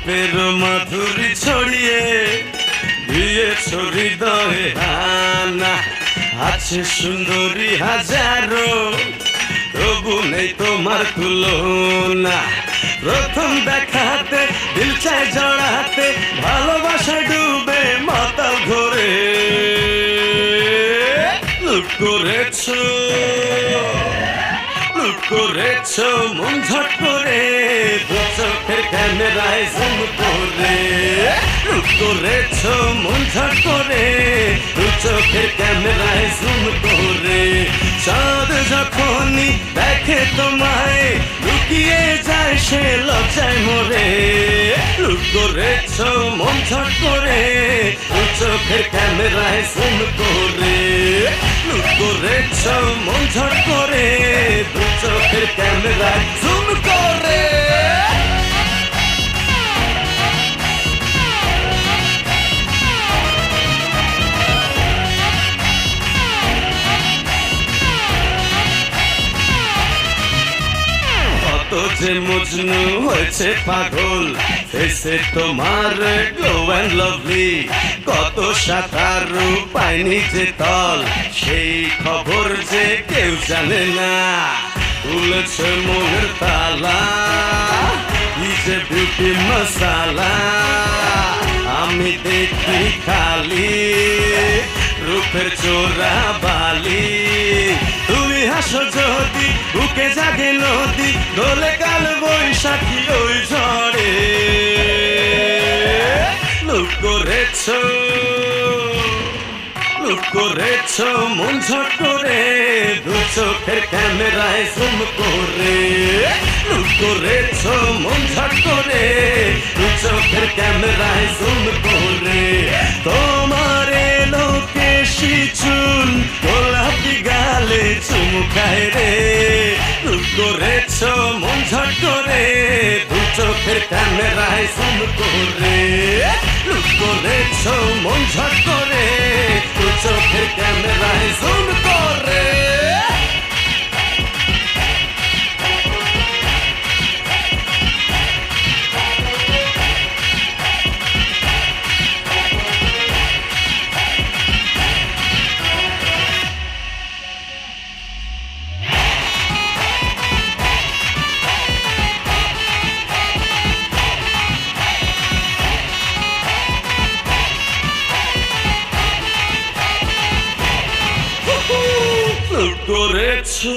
রূপের মাধুরী ছড়িয়ে দিয়েছ হৃদয়ে হানা। আছে সুন্দরী হাজারো, তবু নেই তোমার তুলনা। প্রথম দেখাতে দিল চায় জড়াতে, ভালোবাসায় ডুবে মাতাল ঘরে। লুট করেছো, লুট করেছো মন ঝট করে, দু চোখের ক্যামেরায় জুম করে। লুট করেছো মন ঝট করে, দু চোখের ক্যামেরায় জুম করে। চাঁদ যখনই দেখে তোমায়, লুকিয়ে যায় সে লজ্জায় মরে। লুট করেছো মন ঝট করে, দু চোখের ক্যামেরায় জুম করে। লুট করেছো মন ঝট করে, দু চোখের ক্যামেরায় জুম করে। কত যে মজনু হয়েছে পাগল, এসে তোমার গ্লো অ্যান্ড লাভলি। কত সাঁতারু পায়নি যে তল, সেই খবর যে কেউ জানে না। খুলেছে মনের তালা, কি যে বিউটি মশালা। আমি দেখি খালি রূপের চোরা বালি। তুমি হাসো যদি বুকে জাগে নদী, দোলে কাল বৈশাখী ওই ঝড়ে। লুট করেছো, লুট করেছো মন ঝট করে, দু চোখের ক্যামেরায় জুম করে। লুট করেছো মন ঝট করে, দু চোখের ক্যামেরায় জুম করে। তোমার লোকেশি চুল গোলাপি গালে চুমুকায় রে। লুট করেছো মন ঝট করে, দু চোখের ক্যামেরায় জুম করে। লুট করেছো মন ঝট করে, দু চোখের ক্যামেরায় জুম করে। লুট করেছো।